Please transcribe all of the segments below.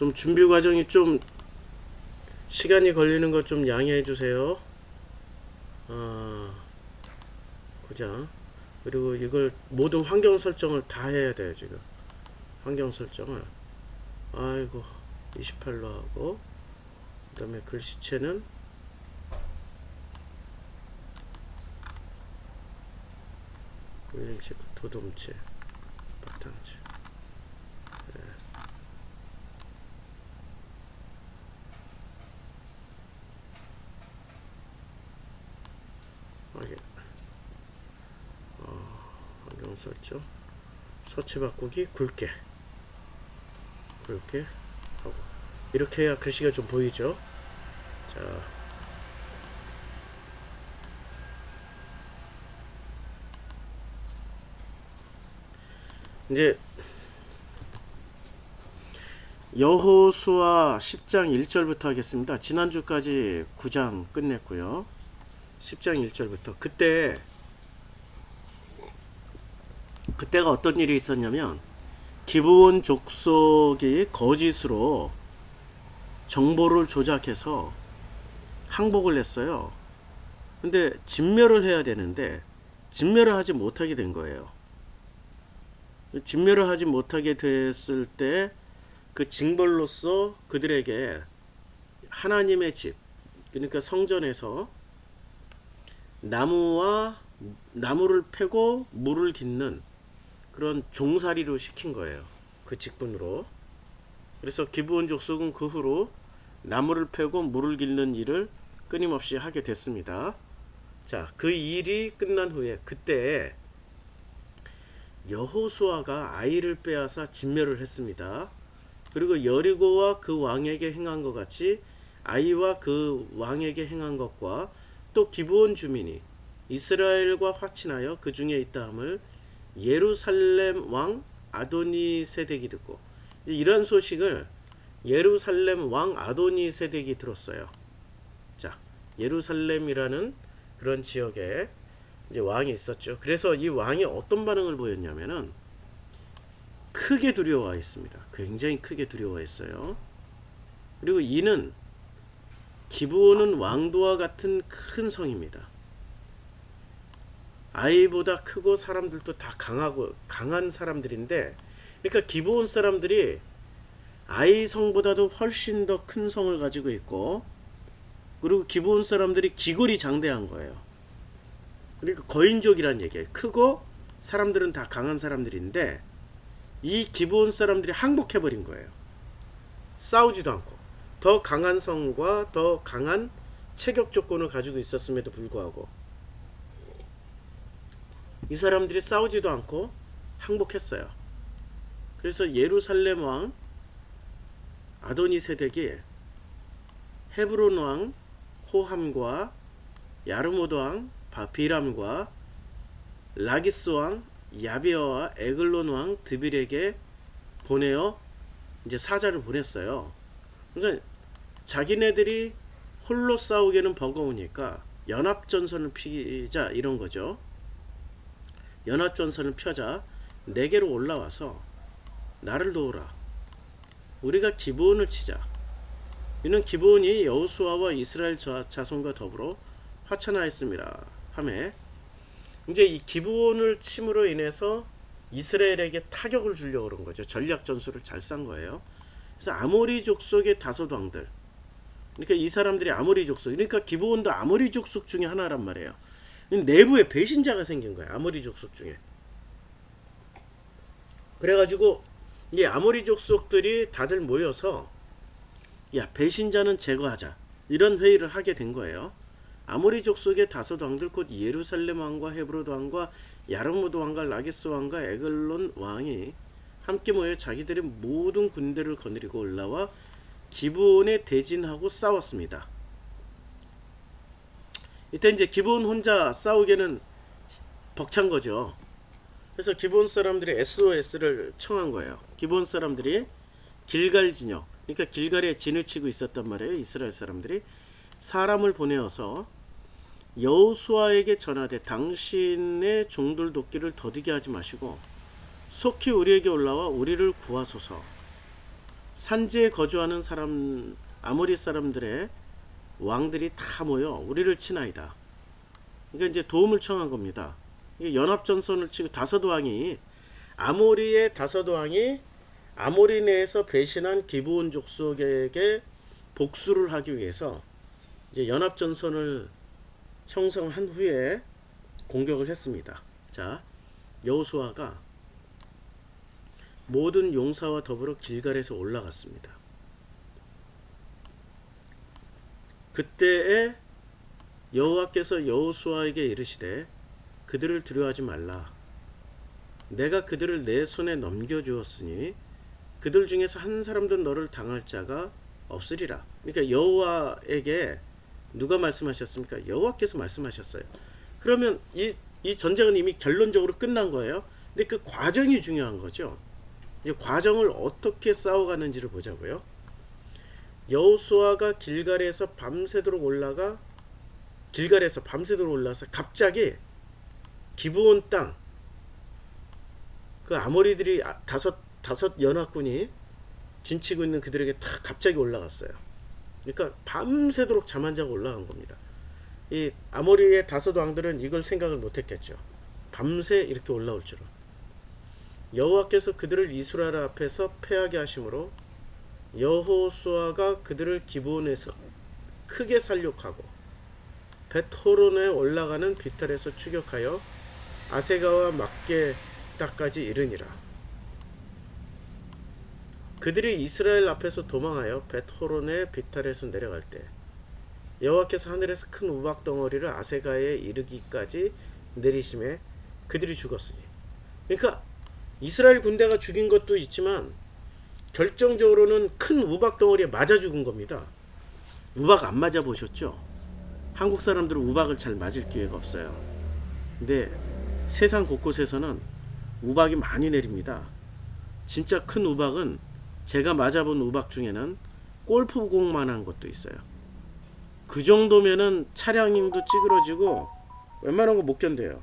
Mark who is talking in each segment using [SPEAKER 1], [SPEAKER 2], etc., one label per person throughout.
[SPEAKER 1] 좀 준비 과정이 좀 시간이 걸리는 거 좀 양해해 주세요. 보자. 그리고 이걸 모든 환경 설정을 다 해야 돼요, 지금. 환경 설정을. 아이고, 28로 하고, 그 다음에 글씨체는 그림체, 도dom체, 바탕체. 환경 설정. 서체 바꾸기, 굵게 하고. 이렇게 해야 글씨가 좀 보이죠. 자, 이제 여호수아 10장 1절부터 하겠습니다. 지난주까지 9장 끝냈고요. 10장 1절부터 그때가 어떤 일이 있었냐면 기브온 족속이 거짓으로 정보를 조작해서 항복을 했어요. 근데 진멸을 해야 되는데 진멸을 하지 못하게 된 거예요. 진멸을 하지 못하게 됐을 때 그 징벌로서 그들에게 하나님의 집, 그러니까 성전에서 나무를 패고 물을 깃는 그런 종살이로 시킨 거예요. 그 직분으로. 그래서 기브온 족속은 그 후로 나무를 패고 물을 깃는 일을 끊임없이 하게 됐습니다. 자, 그 일이 끝난 후에 그때 여호수아가 아이를 빼앗아 진멸을 했습니다. 그리고 여리고와 그 왕에게 행한 것 같이 아이와 그 왕에게 행한 것과 또 기브온 주민이 이스라엘과 화친하여 그 중에 있다함을 예루살렘 왕 아도니세덱이 듣고, 이런 소식을 예루살렘 왕 아도니세덱이 들었어요. 자, 예루살렘이라는 그런 지역에 이제 왕이 있었죠. 그래서 이 왕이 어떤 반응을 보였냐면은 크게 두려워했습니다. 굉장히 크게 두려워했어요. 그리고 이는 기브온은 왕도와 같은 큰 성입니다. 아이보다 크고 사람들도 다 강한 사람들인데, 그러니까 기브온 사람들이 아이 성보다도 훨씬 더 큰 성을 가지고 있고, 그리고 기브온 사람들이 기골이 장대한 거예요. 그러니까 거인족이란 얘기예요. 크고 사람들은 다 강한 사람들인데 이 기브온 사람들이 항복해버린 거예요. 싸우지도 않고 더 강한 성과 더 강한 체격 조건을 가지고 있었음에도 불구하고 이 사람들이 싸우지도 않고 항복했어요. 그래서 예루살렘 왕 아도니세덱이 헤브론 왕 호함과 야르모드 왕 비람과 라기스 왕 야베어와 에글론 왕 드빌에게 보내어 이제 사자를 보냈어요. 그러니까 자기네들이 홀로 싸우기에는 버거우니까 연합전선을 피자 이런 거죠. 연합전선을 펴자 내게로 올라와서 나를 도우라. 우리가 기브온을 치자. 이는 기브온이 여호수아와 이스라엘 자손과 더불어 화천하였습니다. 하매 이제 이 기브온을 침으로 인해서 이스라엘에게 타격을 주려고 그런 거죠. 전략 전술을 잘 싼 거예요. 그래서 아모리 족속의 다섯 왕들, 그러니까 이 사람들이 아모리 족속, 그러니까 기브온도 아모리 족속 중에 하나란 말이에요. 내부에 배신자가 생긴 거예요. 아모리 족속 중에. 그래가지고 이 아모리 족속들이 다들 모여서 야, 배신자는 제거하자, 이런 회의를 하게 된 거예요. 아모리 족속의 다섯 왕들 곧 예루살렘 왕과 헤브론 왕과 야르모드 왕과 라기스 왕과 에글론 왕이 함께 모여 자기들의 모든 군대를 거느리고 올라와 기브온에 대진하고 싸웠습니다. 이때 이제 기브온 혼자 싸우기에는 벅찬 거죠. 그래서 기브온 사람들이 SOS를 청한 거예요. 기브온 사람들이 길갈 진영, 그러니까 길갈에 진을 치고 있었단 말이에요. 이스라엘 사람들이 사람을 보내어서 여호수아에게 전하되 당신의 종들 돕기를 더디게 하지 마시고 속히 우리에게 올라와 우리를 구하소서. 산지에 거주하는 사람 아모리 사람들의 왕들이 다 모여 우리를 치나이다. 그러니까 이제 도움을 청한 겁니다. 연합전선을 치고 다섯 왕이 아모리의 다섯 왕이 아모리 내에서 배신한 기브온 족속에게 복수를 하기 위해서 이제 연합전선을 형성한 후에 공격을 했습니다. 자, 여호수아가 모든 용사와 더불어 길갈에서 올라갔습니다. 그때에 여호와께서 여호수아에게 이르시되 그들을 두려워하지 말라. 내가 그들을 내 손에 넘겨주었으니 그들 중에서 한 사람도 너를 당할 자가 없으리라. 그러니까 여호와에게 누가 말씀하셨습니까? 여호와께서 말씀하셨어요. 그러면 이 전쟁은 이미 결론적으로 끝난 거예요. 근데 그 과정이 중요한 거죠. 이제 과정을 어떻게 싸워가는지를 보자고요. 여호수아가 길갈에서 밤새도록 올라서 갑자기 기브온 땅, 그 아모리들이 다섯 연합군이 진치고 있는 그들에게 다 갑자기 올라갔어요. 그러니까 밤새도록 잠 안 자고 올라간 겁니다. 이 아모리의 다섯 왕들은 이걸 생각을 못했겠죠. 밤새 이렇게 올라올 줄은. 여호와께서 그들을 이스라엘 앞에서 패하게 하심으로 여호수아가 그들을 기브온에서 크게 살육하고 벳호론에 올라가는 비탈에서 추격하여 아세가와 막게다까지 이르니라. 그들이 이스라엘 앞에서 도망하여 벳호론의 비탈에서 내려갈 때 여호와께서 하늘에서 큰 우박 덩어리를 아세가에 이르기까지 내리심에 그들이 죽었으니. 그러니까 이스라엘 군대가 죽인 것도 있지만 결정적으로는 큰 우박 덩어리에 맞아 죽은 겁니다. 우박 안 맞아 보셨죠? 한국 사람들은 우박을 잘 맞을 기회가 없어요. 근데 세상 곳곳에서는 우박이 많이 내립니다. 진짜 큰 우박은 제가 맞아본 우박 중에는 골프공만한 것도 있어요. 그 정도면은 차량도 찌그러지고 웬만한 거 못 견뎌요.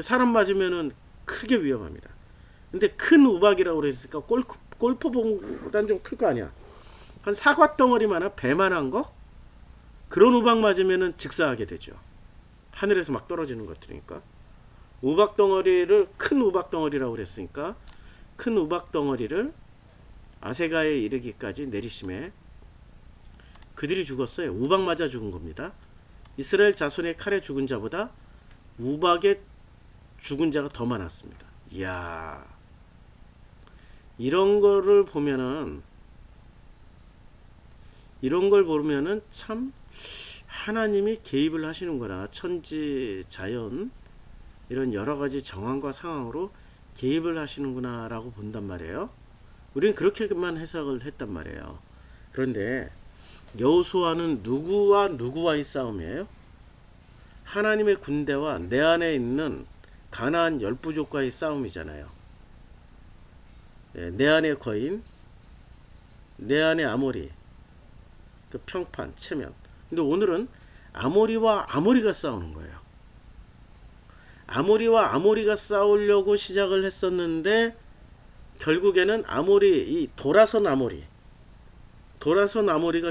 [SPEAKER 1] 사람 맞으면은 크게 위험합니다. 근데 큰 우박이라고 그랬으니까 골프보단 좀 클 거 아니야. 한 사과 덩어리만한 배만한 거? 그런 우박 맞으면은 즉사하게 되죠. 하늘에서 막 떨어지는 것들이니까. 우박 덩어리를 큰 우박 덩어리라고 그랬으니까 큰 우박 덩어리를 아세가에 이르기까지 내리심에 그들이 죽었어요. 우박 맞아 죽은 겁니다. 이스라엘 자손의 칼에 죽은 자보다 우박에 죽은 자가 더 많았습니다. 이야, 이런 걸 보면은 참 하나님이 개입을 하시는구나. 천지 자연 이런 여러 가지 정황과 상황으로 개입을 하시는구나 라고 본단 말이에요. 우리는 그렇게만 해석을 했단 말이에요. 그런데 여호수아는 누구와 누구와의 싸움이에요? 하나님의 군대와 내 안에 있는 가나안 열부족과의 싸움이잖아요. 내 안의 거인, 내 안의 아모리, 그 평판, 체면. 근데 오늘은 아모리와 아모리가 싸우는 거예요. 아모리와 아모리가 싸우려고 시작을 했었는데 결국에는 이 돌아선 아모리가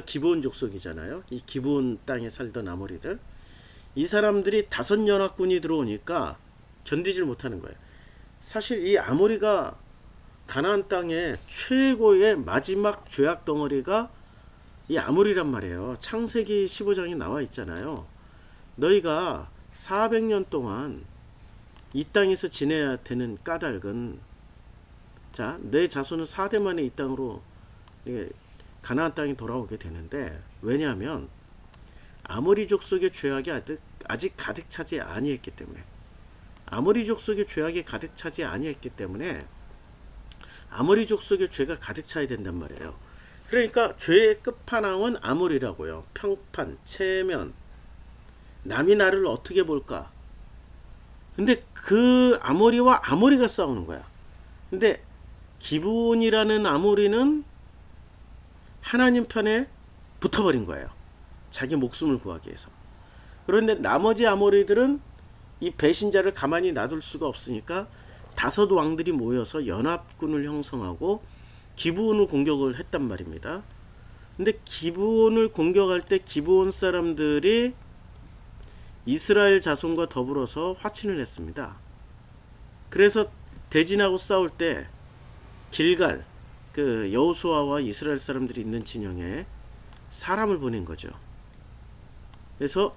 [SPEAKER 1] 기브온 족속이잖아요. 이 기브온 땅에 살던 아모리들. 이 사람들이 다섯 연합군이 들어오니까 견디질 못하는 거예요. 사실 이 아모리가 가나안 땅의 최고의 마지막 죄악 덩어리가 이 아모리란 말이에요. 창세기 15장에 나와 있잖아요. 너희가 400년 동안 이 땅에서 지내야 되는 까닭은, 자, 내 자손은 4대 만에 이 땅으로 가나안 땅에 돌아오게 되는데, 왜냐하면 아모리 족속의 죄악이 아직 가득 차지 아니했기 때문에, 아모리 족속의 죄악이 가득 차지 아니했기 때문에 아모리 족속의 죄가 가득 차야 된단 말이에요. 그러니까 죄의 끝판왕은 아모리라고요. 평판, 체면, 남이 나를 어떻게 볼까. 근데 그 아모리와 아모리가 싸우는 거야. 근데 기브온이라는 아모리는 하나님 편에 붙어버린 거예요. 자기 목숨을 구하기 위해서. 그런데 나머지 아모리들은 이 배신자를 가만히 놔둘 수가 없으니까 다섯 왕들이 모여서 연합군을 형성하고 기브온을 공격을 했단 말입니다. 근데 기브온을 공격할 때 기브온 사람들이 이스라엘 자손과 더불어서 화친을 했습니다. 그래서 대진하고 싸울 때 길갈 그 여호수아와 이스라엘 사람들이 있는 진영에 사람을 보낸 거죠. 그래서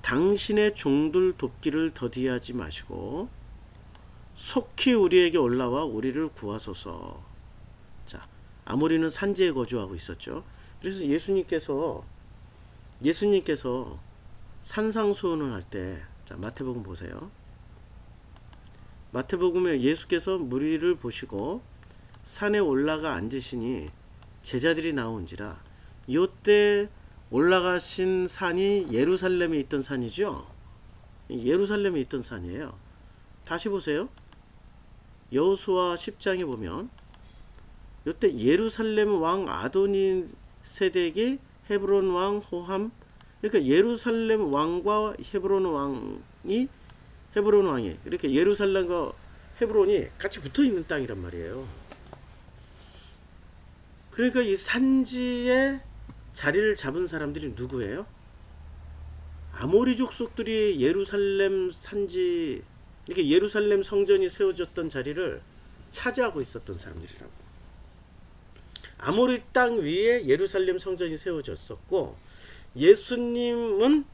[SPEAKER 1] 당신의 종들 돕기를 더디하지 마시고 속히 우리에게 올라와 우리를 구하소서. 자, 아모리는 산지에 거주하고 있었죠. 그래서 예수님께서 산상수훈을 할 때, 자, 마태복음 보세요. 마태복음에 예수께서 무리를 보시고 산에 올라가 앉으시니 제자들이 나온지라. 요때 올라가신 산이 예루살렘에 있던 산이죠. 예루살렘에 있던 산이에요. 다시 보세요. 여호수아 10장에 보면 요때 예루살렘 왕 아도니 세덱이 헤브론 왕 호함, 그러니까 예루살렘 왕과 헤브론 왕이 이렇게 예루살렘과 헤브론이 같이 붙어 있는 땅이란 말이에요. 그러니까 이 산지에 자리를 잡은 사람들이 누구예요? 아모리 족속들이 예루살렘 산지, 이렇게 예루살렘 성전이 세워졌던 자리를 차지하고 있었던 사람들이라고. 아모리 땅 위에 예루살렘 성전이 세워졌었고, 예수님은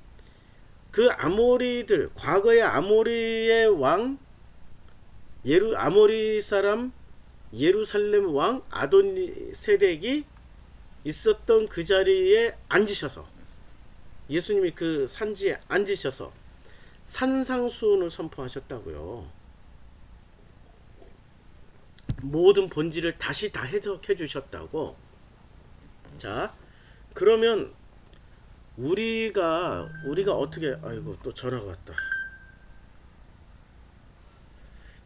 [SPEAKER 1] 그 아모리들, 과거의 아모리의 왕, 아모리 사람 예루살렘 왕 아도니 세덱이 있었던 그 자리에 앉으셔서, 예수님이 그 산지에 앉으셔서 산상수훈을 선포하셨다고요. 모든 본질을 다시 다 해석해 주셨다고. 자, 그러면 우리가 어떻게, 아이고 또 전화가 왔다.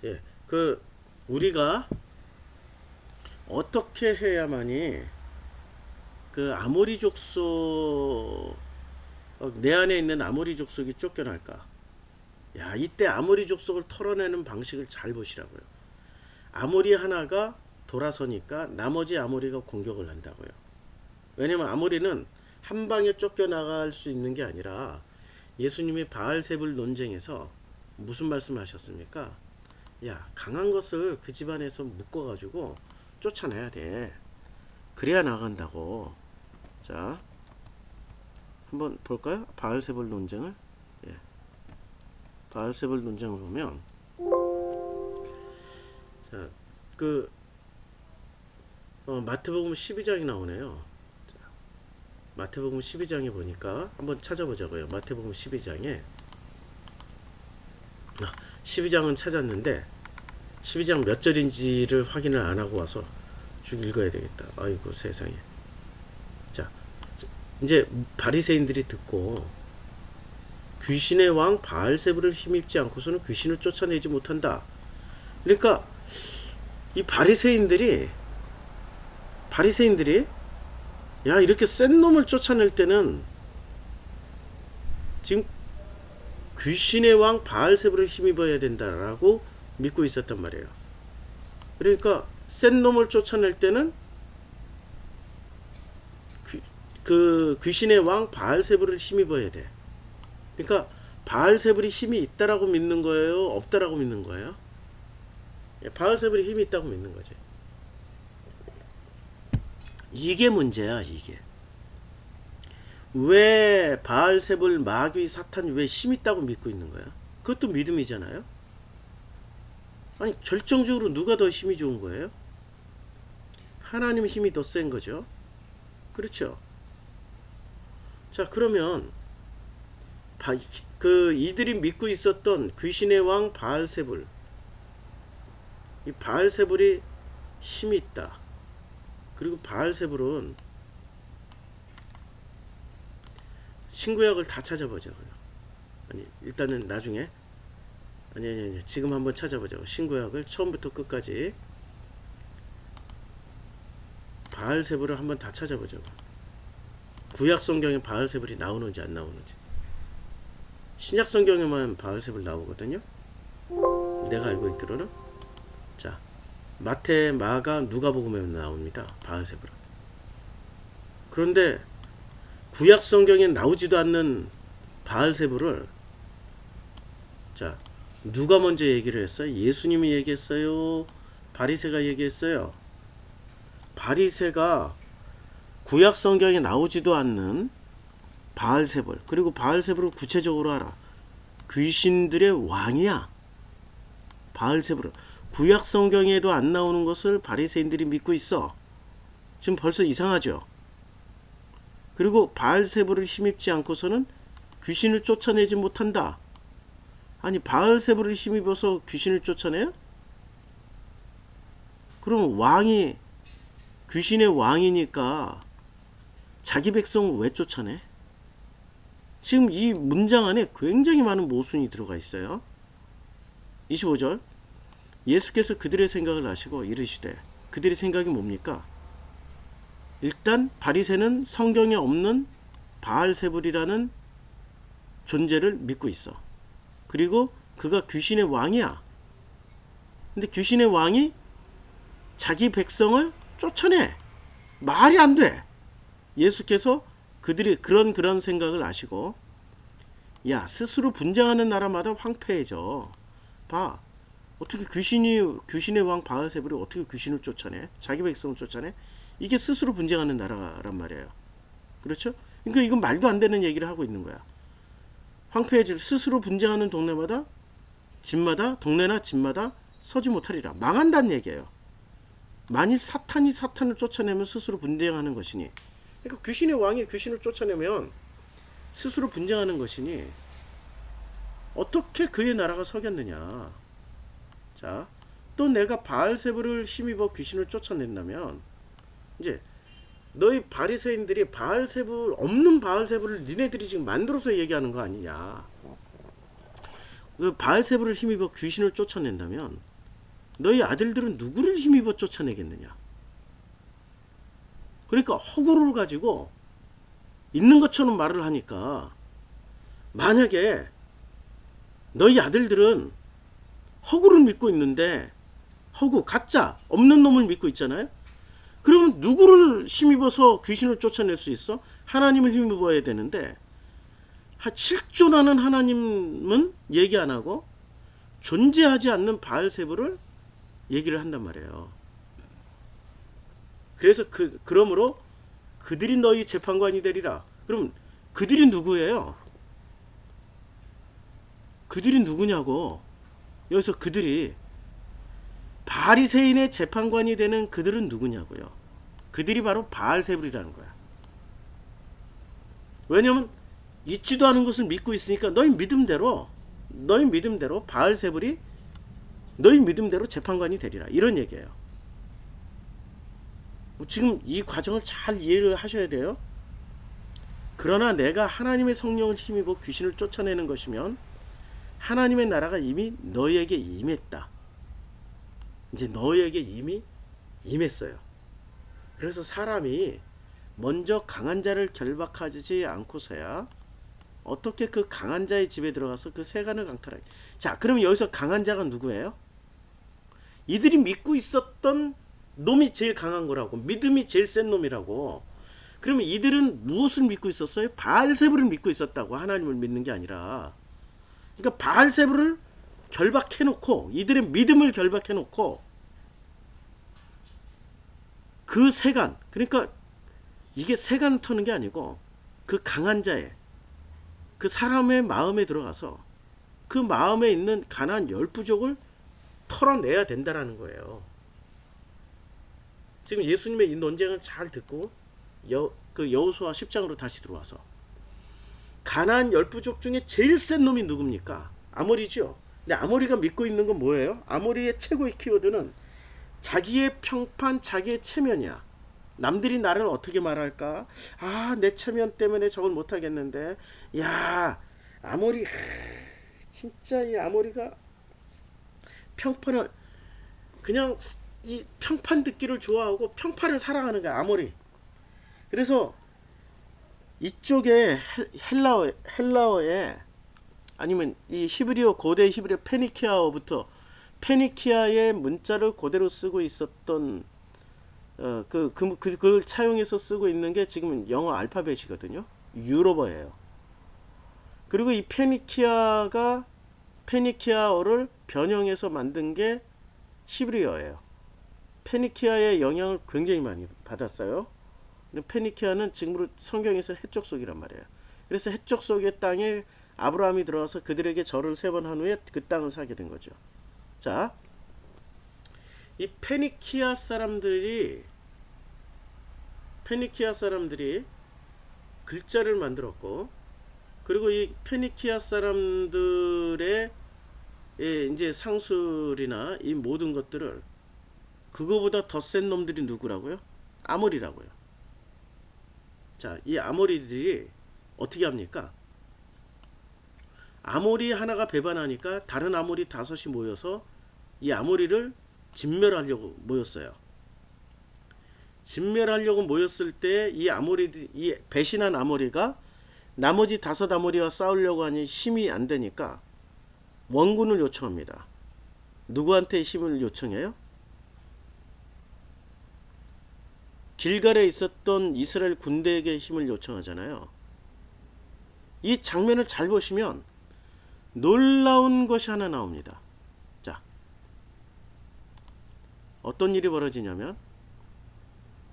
[SPEAKER 1] 예, 우리가 어떻게 해야만이 그 아모리 족속, 내 안에 있는 아모리 족속이 쫓겨날까? 야, 이때 아모리 족속을 털어내는 방식을 잘 보시라고요. 아모리 하나가 돌아서니까 나머지 아모리가 공격을 한다고요. 왜냐면 아모리는 한 방에 쫓겨나갈 수 있는 게 아니라, 예수님이 바알세불 논쟁에서 무슨 말씀을 하셨습니까? 야, 강한 것을 그 집안에서 묶어가지고 쫓아내야 돼. 그래야 나간다고. 자, 한번 볼까요? 바알세불 논쟁을. 예. 바알세불 논쟁을 보면, 자, 마태복음 12장이 나오네요. 자, 마태복음 12장에 보니까 한번 찾아보자고요. 마태복음 12장에 12장은 찾았는데 12장 몇 절인지를 확인을 안 하고 와서 쭉 읽어야 되겠다. 아이고 세상에. 자, 이제 바리새인들이 듣고, 귀신의 왕 바알세불을 힘입지 않고서는 귀신을 쫓아내지 못한다. 그러니까 이 바리새인들이 야, 이렇게 센 놈을 쫓아낼 때는 지금 귀신의 왕 바알세불을 힘입어야 된다라고 믿고 있었단 말이에요. 그러니까 센 놈을 쫓아낼 때는 귀신의 왕 바알세불을 힘입어야 돼. 그러니까 바알세불이 힘이 있다라고 믿는 거예요, 없다라고 믿는 거예요? 바알세불이 힘이 있다고 믿는 거지. 이게 문제야. 이게 왜 바알세불, 마귀, 사탄이 왜 힘 있다고 믿고 있는 거야? 그것도 믿음이잖아요. 아니, 결정적으로 누가 더 힘이 좋은 거예요? 하나님 힘이 더 센 거죠. 그렇죠. 자, 그러면 이들이 믿고 있었던 귀신의 왕 바알세불, 이 바알세불이 힘이 있다. 그리고 바알세불은, 신구약을 다 찾아보자고요. 아니, 일단은 나중에, 아니, 지금 한번 찾아보자고. 신구약을 처음부터 끝까지 바알세불을 한번 다 찾아보자고. 구약 성경에 바알세불이 나오는지 안 나오는지. 신약 성경에만 바알세불 나오거든요. 내가 알고 있기로는. 자, 마태, 마가, 누가복음에 나옵니다. 바알세불은. 그런데 구약 성경에 나오지도 않는 바알세불을 자, 누가 먼저 얘기를 했어요? 예수님이 얘기했어요? 바리새가 얘기했어요? 바리새가 구약 성경에 나오지도 않는 바알세불, 그리고 바알세불을 구체적으로 알아. 귀신들의 왕이야. 바알세불은 구약 성경에도 안 나오는 것을 바리새인들이 믿고 있어. 지금 벌써 이상하죠. 그리고 바알세불을 힘입지 않고서는 귀신을 쫓아내지 못한다. 아니, 바알세불을 힘입어서 귀신을 쫓아내요? 그럼 왕이 귀신의 왕이니까 자기 백성을 왜 쫓아내? 지금 이 문장 안에 굉장히 많은 모순이 들어가 있어요. 25절, 예수께서 그들의 생각을 아시고 이르시되, 그들의 생각이 뭡니까? 일단 바리새는 성경에 없는 바알세불이라는 존재를 믿고 있어. 그리고 그가 귀신의 왕이야. 근데 귀신의 왕이 자기 백성을 쫓아내. 말이 안 돼. 예수께서 그들이 그런 생각을 아시고, 야, 스스로 분쟁하는 나라마다 황폐해져. 봐, 어떻게 귀신의 왕 바알세불이 어떻게 귀신을 쫓아내? 자기 백성을 쫓아내? 이게 스스로 분쟁하는 나라란 말이에요. 그렇죠? 그러니까 이건 말도 안 되는 얘기를 하고 있는 거야. 황폐해질, 스스로 분쟁하는 동네나 집마다 서지 못하리라. 망한다는 얘기예요. 만일 사탄이 사탄을 쫓아내면 스스로 분쟁하는 것이니, 그러니까 귀신의 왕이 귀신을 쫓아내면 스스로 분쟁하는 것이니 어떻게 그의 나라가 서겠느냐. 자, 또 내가 바알세불을 힘입어 귀신을 쫓아낸다면, 이제 너희 바리새인들이 바알세불, 없는 바알세불을 니네들이 지금 만들어서 얘기하는 거 아니냐. 그 바알세불을 힘입어 귀신을 쫓아낸다면 너희 아들들은 누구를 힘입어 쫓아내겠느냐. 그러니까 허구를 가지고 있는 것처럼 말을 하니까, 만약에 너희 아들들은 허구를 믿고 있는데, 허구, 가짜, 없는 놈을 믿고 있잖아요. 그러면 누구를 힘입어서 귀신을 쫓아낼 수 있어? 하나님을 힘입어야 되는데, 실존하는 하나님은 얘기 안 하고 존재하지 않는 바알세불을 얘기를 한단 말이에요. 그래서 그러므로 그들이 너희 재판관이 되리라. 그럼 그들이 누구예요? 그들이 누구냐고. 여기서 그들이 바리새인의 재판관이 되는 그들은 누구냐고요. 그들이 바로 바알세불이라는 거야. 왜냐면 있지도 않은 것을 믿고 있으니까 너희 믿음대로 바알세불이 너희 믿음대로 재판관이 되리라. 이런 얘기예요. 지금 이 과정을 잘 이해를 하셔야 돼요. 그러나 내가 하나님의 성령을 힘입어 귀신을 쫓아내는 것이면 하나님의 나라가 이미 너희에게 임했다. 이제 너희에게 이미 임했어요. 그래서 사람이 먼저 강한 자를 결박하지 않고서야 어떻게 그 강한 자의 집에 들어가서 그 세간을 강탈하게. 자, 그럼 여기서 강한 자가 누구예요? 이들이 믿고 있었던 놈이 제일 강한 거라고. 믿음이 제일 센 놈이라고. 그러면 이들은 무엇을 믿고 있었어요? 바알세불을 믿고 있었다고. 하나님을 믿는 게 아니라. 그러니까 바알세불을 결박해놓고, 이들의 믿음을 결박해놓고 그 세간, 그러니까 이게 세간을 터는 게 아니고 그 강한 자의, 그 사람의 마음에 들어가서 그 마음에 있는 가나안 10부족을 털어내야 된다라는 거예요. 지금 예수님의 이 논쟁을 잘 듣고 여호수아 10장으로 다시 들어와서, 가나안 10부족 중에 제일 센 놈이 누굽니까? 아모리죠. 근데 아모리가 믿고 있는 건 뭐예요? 아모리의 최고의 키워드는 자기의 평판, 자기의 체면이야. 남들이 나를 어떻게 말할까? 아, 내 체면 때문에 저걸 못하겠는데. 야, 아모리, 진짜 이 아모리가 평판을, 그냥 이 평판 듣기를 좋아하고 평판을 사랑하는 거야, 아모리. 그래서 이쪽에 헬라어에, 아니면 이 히브리어, 고대 히브리어 페니키아의 문자를 그대로 쓰고 있었던 그걸 차용해서 쓰고 있는 게 지금 영어 알파벳이거든요. 유로어예요. 그리고 이 페니키아어를 변형해서 만든 게 히브리어예요. 페니키아의 영향을 굉장히 많이 받았어요. 페니키아는 지금으로 성경에서 해적 속이란 말이에요. 그래서 해적 속의 땅에 아브라함이 들어와서 그들에게 절을 3번 한 후에 그 땅을 사게 된 거죠. 자, 이 페니키아 사람들이 글자를 만들었고, 그리고 이 페니키아 사람들의 이제 상술이나 이 모든 것들을 그거보다 더 센 놈들이 누구라고요? 아모리라고요. 자, 이 아모리들이 어떻게 합니까? 아모리 하나가 배반하니까 다른 아모리 5이 모여서 이 아모리를 진멸하려고 모였어요. 진멸하려고 모였을 때 이 배신한 아모리가 나머지 5 아모리와 싸우려고 하니 힘이 안 되니까 원군을 요청합니다. 누구한테 힘을 요청해요? 길갈에 있었던 이스라엘 군대에게 힘을 요청하잖아요. 이 장면을 잘 보시면 놀라운 것이 하나 나옵니다. 자, 어떤 일이 벌어지냐면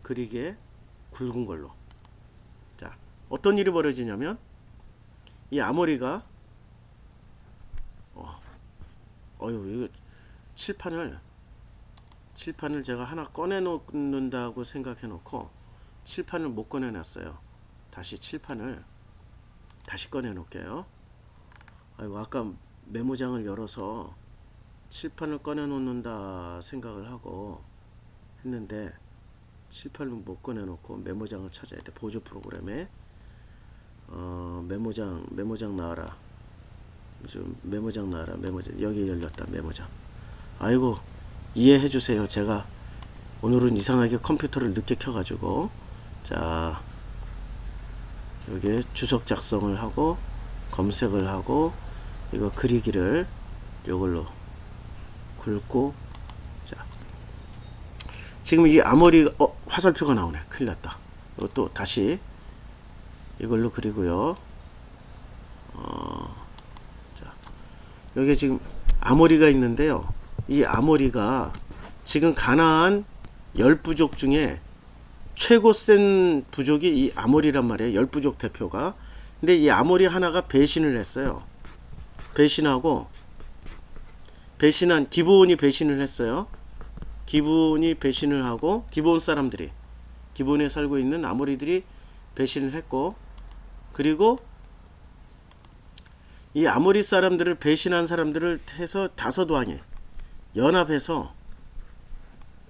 [SPEAKER 1] 그리게 굵은 걸로. 자, 어떤 일이 벌어지냐면 이 아모리가 이거 칠판을 제가 하나 꺼내놓는다고 생각해놓고 칠판을 못 꺼내놨어요. 다시 칠판을 다시 꺼내놓을게요. 아까 메모장을 열어서 칠판을 꺼내놓는다 생각을 하고 했는데 칠판을 못 꺼내놓고 메모장을 찾아야 돼. 보조 프로그램에 메모장 나와라. 메모장 여기 열렸다. 메모장. 아이고, 이해해 주세요. 제가 오늘은 이상하게 컴퓨터를 늦게 켜가지고. 자, 여기에 주석 작성을 하고 검색을 하고 이거 그리기를 요걸로 굵고. 자, 지금 이 아모리 화살표가 나오네. 큰일 났다. 이것도 다시 이걸로 그리고요. 자, 여기 지금 아모리가 있는데요. 이 아모리가 지금 가나안 10부족 중에 최고 센 부족이 이 아모리란 말이에요. 10부족 대표가. 근데 이 아모리 하나가 배신을 했어요. 배신한 기브온이 배신을 했어요. 기브온이 배신을 하고 기브온 사람들이, 기브온에 살고 있는 아모리들이 배신을 했고, 그리고 이 아모리 사람들을 배신한 사람들을 해서 5왕이 연합해서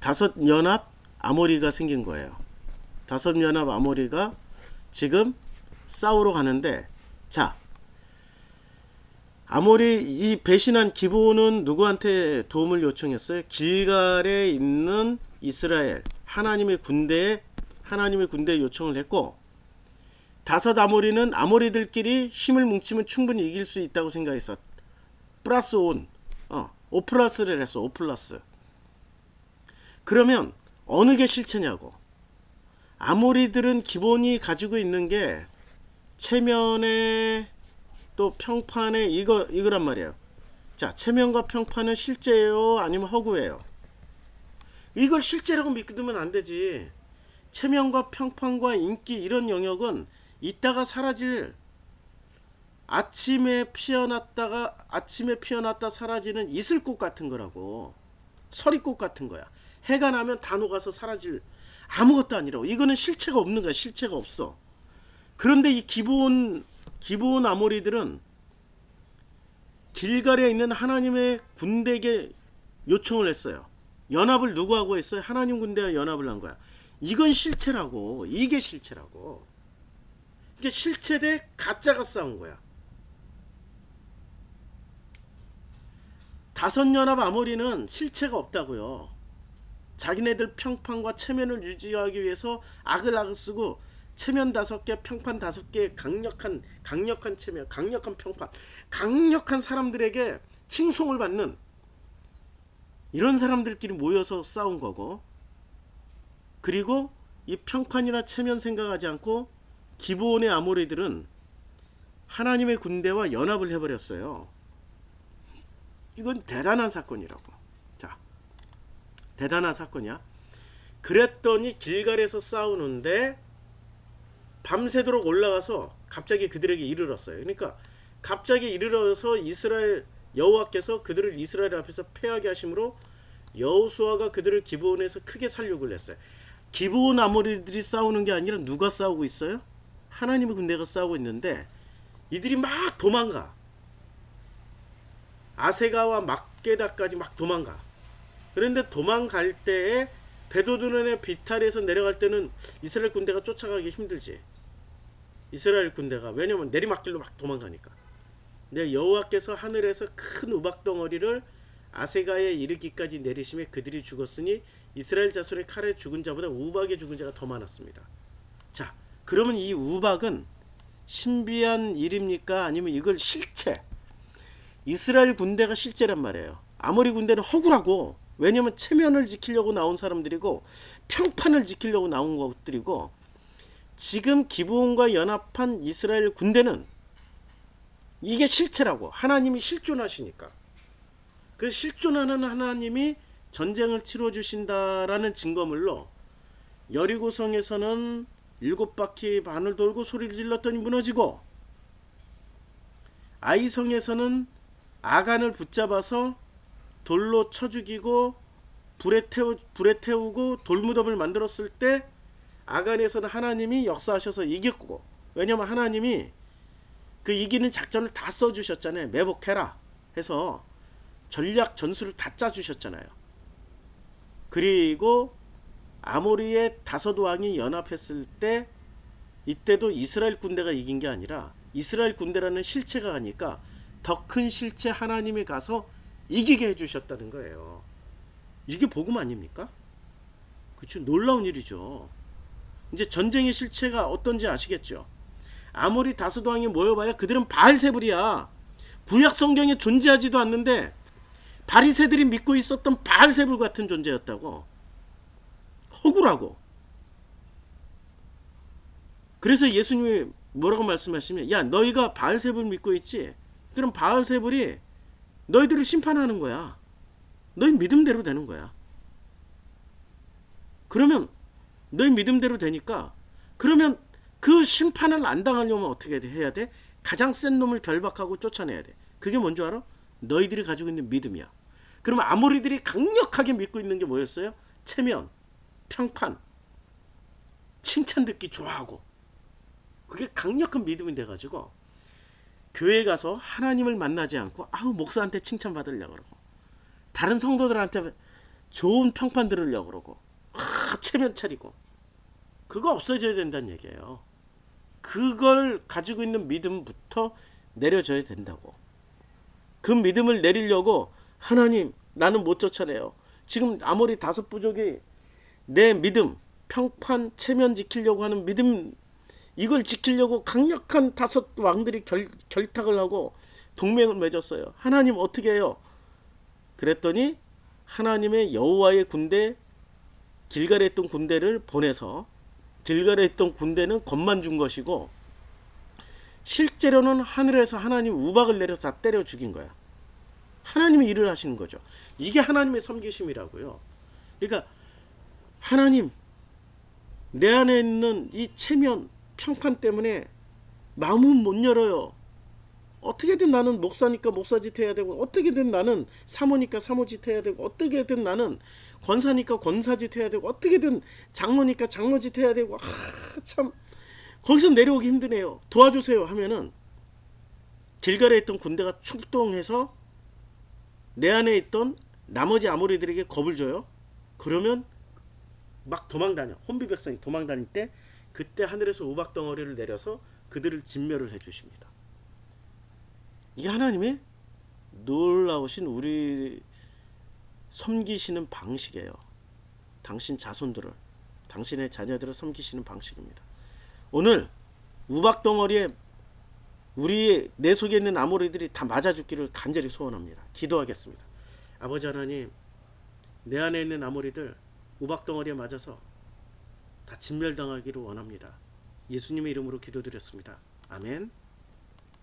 [SPEAKER 1] 5연합 아모리가 생긴 거예요. 5연합 아모리가 지금 싸우러 가는데, 자, 아모리 이 배신한 기브온은 누구한테 도움을 요청했어요? 길갈에 있는 이스라엘 하나님의 군대에 요청을 했고, 5 아모리는 아모리들끼리 힘을 뭉치면 충분히 이길 수 있다고 생각했어. 플러스 온, 5플러스를 했어. 5플러스. 그러면 어느 게 실체냐고. 아모리들은 기본이 가지고 있는 게 체면에 또 평판에 이거란 말이에요. 자, 체면과 평판은 실제예요, 아니면 허구예요? 이걸 실제라고 믿으면 안 되지. 체면과 평판과 인기 이런 영역은 이따가 사라질, 아침에 피어났다 사라지는 이슬꽃 같은 거라고. 서리꽃 같은 거야. 해가 나면 다 녹아서 사라질 아무것도 아니라고. 이거는 실체가 없는 거야. 실체가 없어. 그런데 이 기브온 아모리들은 길갈에 있는 하나님의 군대에게 요청을 했어요. 연합을 누구하고 했어요? 하나님 군대와 연합을 한 거야. 이건 실체라고. 이게 실체라고. 이게 실체 대 가짜가 싸운 거야. 5연합 아모리는 실체가 없다고요. 자기네들 평판과 체면을 유지하기 위해서 악을 쓰고 체면 5개, 평판 5개, 강력한 체면, 강력한 평판, 강력한 사람들에게 칭송을 받는 이런 사람들끼리 모여서 싸운 거고, 그리고 이 평판이나 체면 생각하지 않고 기브온의 아모리들은 하나님의 군대와 연합을 해버렸어요. 이건 대단한 사건이라고. 자, 대단한 사건이야. 그랬더니 길갈에서 싸우는데 밤새도록 올라가서 갑자기 그들에게 이르렀어요. 그러니까 갑자기 이르러서 이스라엘 여호와께서 그들을 이스라엘 앞에서 패하게 하심으로 여호수아가 그들을 기브온에서 크게 살육을 냈어요. 기브온 아모리들이 싸우는 게 아니라 누가 싸우고 있어요? 하나님의 군대가 싸우고 있는데 이들이 막 도망가. 아세가와 막게다까지 막 도망가. 그런데 도망갈 때에 베도둔의 비탈에서 내려갈 때는 이스라엘 군대가 쫓아가기 힘들지. 이스라엘 군대가. 왜냐면 내리막길로 막 도망가니까. 근데 여호와께서 하늘에서 큰 우박 덩어리를 아세가에 이르기까지 내리심에 그들이 죽었으니 이스라엘 자손의 칼에 죽은 자보다 우박에 죽은 자가 더 많았습니다. 자, 그러면 이 우박은 신비한 일입니까? 아니면 이걸 실체? 이스라엘 군대가 실제란 말이에요. 아모리 군대는 허구라고. 왜냐면 체면을 지키려고 나온 사람들이고 평판을 지키려고 나온 것들이고, 지금 기브온과 연합한 이스라엘 군대는 이게 실체라고. 하나님이 실존하시니까. 그 실존하는 하나님이 전쟁을 치러주신다라는 증거물로 여리고성에서는 7바퀴 반을 돌고 소리를 질렀더니 무너지고, 아이성에서는 아간을 붙잡아서 돌로 쳐 죽이고 불에 태우고 돌무덤을 만들었을 때 아간에서는 하나님이 역사하셔서 이겼고, 왜냐면 하나님이 그 이기는 작전을 다 써주셨잖아요. 매복해라 해서 전략 전술을 다 짜주셨잖아요. 그리고 아모리의 5왕이 연합했을 때 이때도 이스라엘 군대가 이긴 게 아니라 이스라엘 군대라는 실체가 하니까 더 큰 실체 하나님이 가서 이기게 해주셨다는 거예요. 이게 복음 아닙니까? 그렇죠. 놀라운 일이죠. 이제 전쟁의 실체가 어떤지 아시겠죠? 아모리 5왕이 모여봐야 그들은 바알세불이야. 구약 성경에 존재하지도 않는데 바리새들이 믿고 있었던 바알세불 같은 존재였다고. 허구라고. 그래서 예수님이 뭐라고 말씀하시면, 야, 너희가 바알세불 믿고 있지? 그럼 바알세불이 너희들을 심판하는 거야. 너희 믿음대로 되는 거야. 그러면 너희 믿음대로 되니까, 그러면 그 심판을 안 당하려면 어떻게 해야 돼? 가장 센 놈을 결박하고 쫓아내야 돼. 그게 뭔지 알아? 너희들이 가지고 있는 믿음이야. 그러면 아모리들이 강력하게 믿고 있는 게 뭐였어요? 체면, 평판, 칭찬 듣기 좋아하고. 그게 강력한 믿음이 돼가지고 교회 가서 하나님을 만나지 않고 목사한테 칭찬 받으려고 그러고, 다른 성도들한테 좋은 평판 들으려고 그러고, 체면 차리고. 그거 없어져야 된다는 얘기예요. 그걸 가지고 있는 믿음부터 내려줘야 된다고. 그 믿음을 내리려고 하나님, 나는 못 쫓아내요. 지금 아모리 5부족이 내 믿음, 평판, 체면 지키려고 하는 믿음, 이걸 지키려고 강력한 5왕들이 결탁을 하고 동맹을 맺었어요. 하나님 어떻게 해요? 그랬더니 하나님의 여호와의 군대, 길갈에 있던 군대를 보내서, 길갈에 있던 군대는 겁만 준 것이고 실제로는 하늘에서 하나님 우박을 내려서 다 때려 죽인 거야. 하나님이 일을 하시는 거죠. 이게 하나님의 섬기심이라고요. 그러니까 하나님, 내 안에 있는 이 체면, 평판 때문에 마음은 못 열어요. 어떻게든 나는 목사니까 목사짓 해야 되고, 어떻게든 나는 사모니까 사모짓 해야 되고, 어떻게든 나는 권사니까 권사짓 해야 되고, 어떻게든 장로니까 장로짓 해야 되고, 참 거기서 내려오기 힘드네요. 도와주세요 하면은 길갈에 있던 군대가 출동해서 내 안에 있던 나머지 아모리들에게 겁을 줘요. 그러면 막 도망다녀. 혼비 백성이 도망다닐 때 그때 하늘에서 우박 덩어리를 내려서 그들을 진멸을 해주십니다. 이게 하나님의 놀라우신 우리 섬기시는 방식이에요. 당신 자손들을, 당신의 자녀들을 섬기시는 방식입니다. 오늘 우박 덩어리에 우리 내 속에 있는 아모리들이 다 맞아 죽기를 간절히 소원합니다. 기도하겠습니다. 아버지 하나님, 내 안에 있는 아모리들 우박덩어리에 맞아서 다 진멸당하기를 원합니다. 예수님의 이름으로 기도드렸습니다. 아멘.